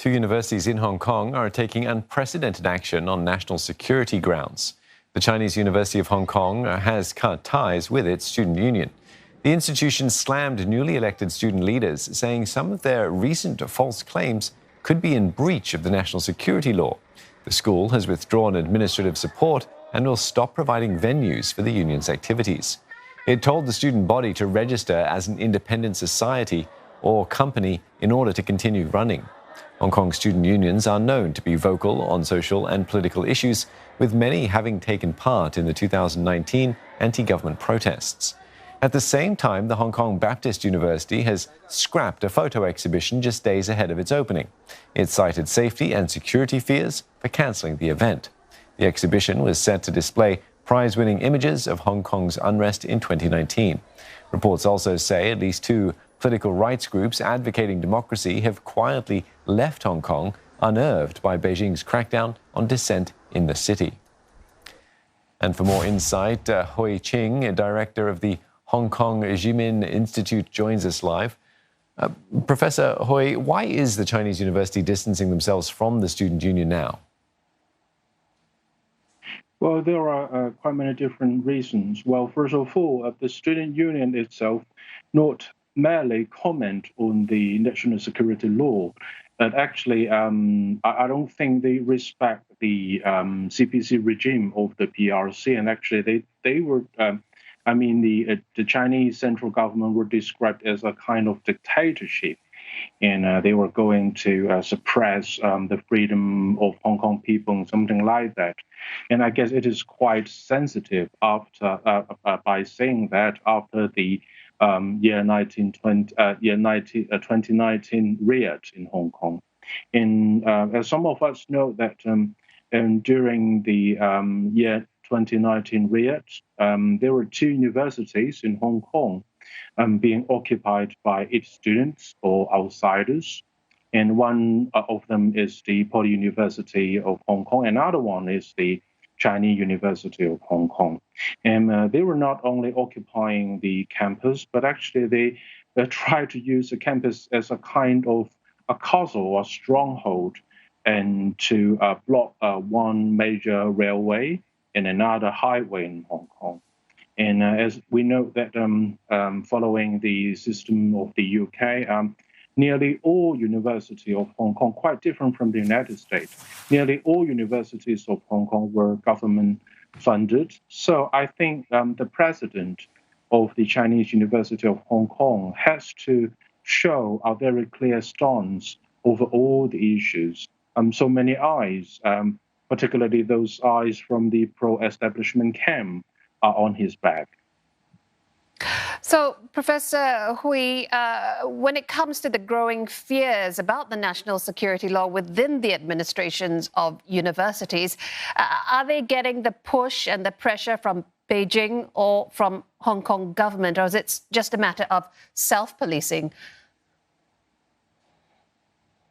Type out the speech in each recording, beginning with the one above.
Two universities in Hong Kong are taking unprecedented action on national security grounds. The Chinese University of Hong Kong has cut ties with its student union. The institution slammed newly elected student leaders, saying some of their recent false claims could be in breach of the national security law. The school has withdrawn administrative support and will stop providing venues for the union's activities. It told the student body to register as an independent society or company in order to continue running. Hong Kong student unions are known to be vocal on social and political issues, with many having taken part in the 2019 anti-government protests. At the same time, the Hong Kong Baptist University has scrapped a photo exhibition just days ahead of its opening. It cited safety and security fears for cancelling the event. The exhibition was set to display prize-winning images of Hong Kong's unrest in 2019. Reports also say at least two political rights groups advocating democracy have quietly left Hong Kong, unnerved by Beijing's crackdown on dissent in the city. And for more insight, Hui Ching, director of the Hong Kong Jimin Institute, joins us live. Professor Hui, why is the Chinese university distancing themselves from the student union now? Well, there are quite many different reasons. Well, first of all, the student union itself not merely comment on the national security law, but actually, I don't think they respect the CPC regime of the PRC, and actually, they were. The Chinese central government were described as a kind of dictatorship, and they were going to suppress the freedom of Hong Kong people, something like that. And I guess it is quite sensitive after by saying that after the 2019 riot in Hong Kong. And as some of us know that during the year 2019 riots, there were two universities in Hong Kong being occupied by its students or outsiders. And one of them is the Poly University of Hong Kong. Another one is the Chinese University of Hong Kong. And they were not only occupying the campus, but actually they tried to use the campus as a kind of a castle or stronghold, and to block one major railway and another highway in Hong Kong. And as we know that following the system of the UK, nearly all universities of Hong Kong, quite different from the United States, nearly all universities of Hong Kong were government funded. So I think the president of the Chinese University of Hong Kong has to show a very clear stance over all the issues. So many eyes, particularly those eyes from the pro-establishment camp, are on his back. So, Professor Hui, when it comes to the growing fears about the national security law within the administrations of universities, are they getting the push and the pressure from Beijing or from Hong Kong government, or is it just a matter of self-policing?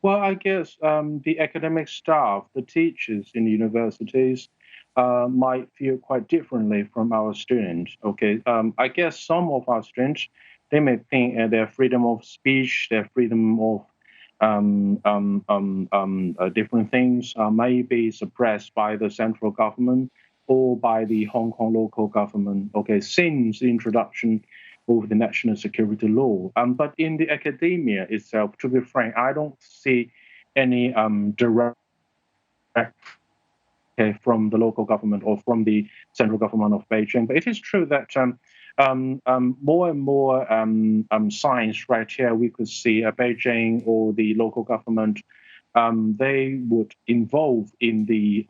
Well, I guess the academic staff, the teachers in the universities, might feel quite differently from our students. Okay, I guess some of our students, they may think their freedom of speech, their freedom of different things may be suppressed by the central government or by the Hong Kong local government. Okay, since the introduction of the national security law, but in the academia itself, to be frank, I don't see any direct from the local government or from the central government of Beijing. But it is true that more and more signs right here we could see Beijing or the local government, they would involve in the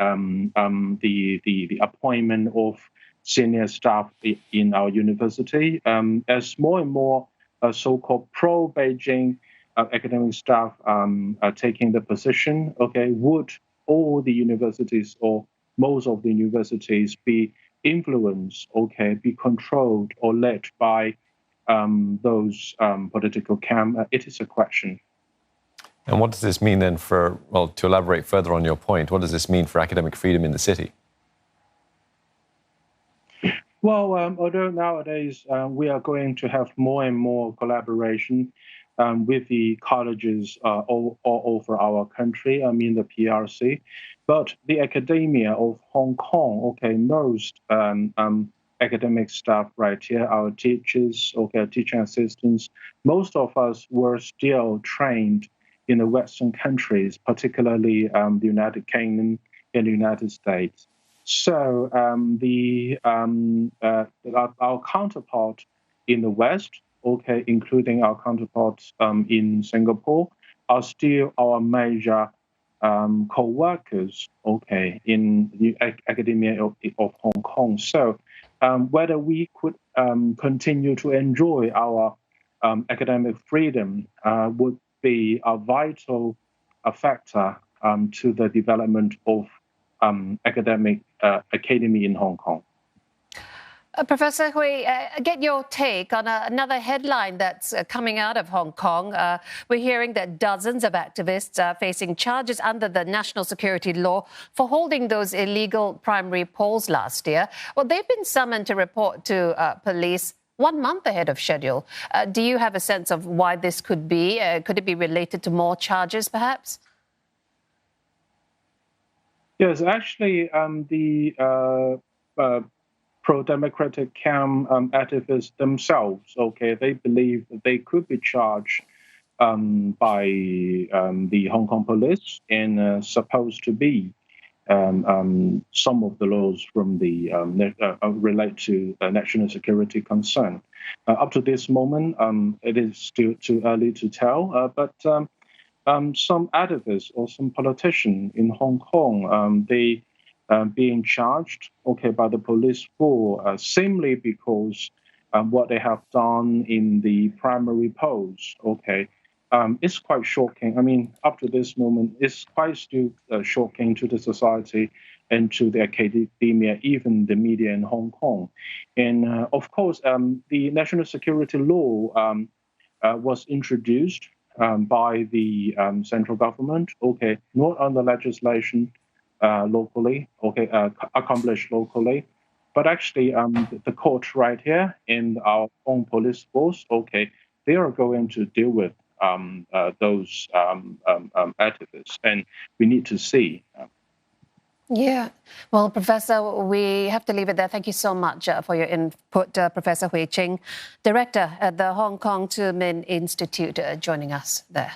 appointment of senior staff in our university, as more and more so-called pro-Beijing academic staff are taking the position. Okay, would all the universities or most of the universities be influenced, okay, be controlled or led by those political camp? It is a question. And what does this mean then for, well, to elaborate further on your point, what does this mean for academic freedom in the city? Well, although nowadays we are going to have more and more collaboration with the colleges all over our country, the PRC. But the academia of Hong Kong, most academic staff right here, our teachers, teaching assistants, most of us were still trained in the Western countries, particularly the United Kingdom and the United States. So our counterpart in the West, including our counterparts in Singapore, are still our major co-workers, in the academia of Hong Kong. So whether we could continue to enjoy our academic freedom would be a vital factor to the development of academic academy in Hong Kong. Professor Hui, get your take on another headline that's coming out of Hong Kong. We're hearing that dozens of activists are facing charges under the national security law for holding those illegal primary polls last year. Well, they've been summoned to report to police 1 month ahead of schedule. Do you have a sense of why this could be? Could it be related to more charges, perhaps? Yes, actually, the pro-democratic camp activists themselves, they believe that they could be charged by the Hong Kong police and supposed to be some of the laws from the relate to national security concern. Up to this moment, it is still too early to tell, but some activists or some politicians in Hong Kong, they being charged, by the police for simply because what they have done in the primary polls, it's quite shocking. Up to this moment, it's quite still shocking to the society and to the academia, even the media in Hong Kong. And of course, the national security law was introduced by the central government, not under legislation locally, accomplished locally, but actually the court right here in our own police force, they are going to deal with those activists, and we need to see. Yeah. Well, Professor, we have to leave it there. Thank you so much for your input, Professor Hui Ching, Director at the Hong Kong Ming Institute, joining us there.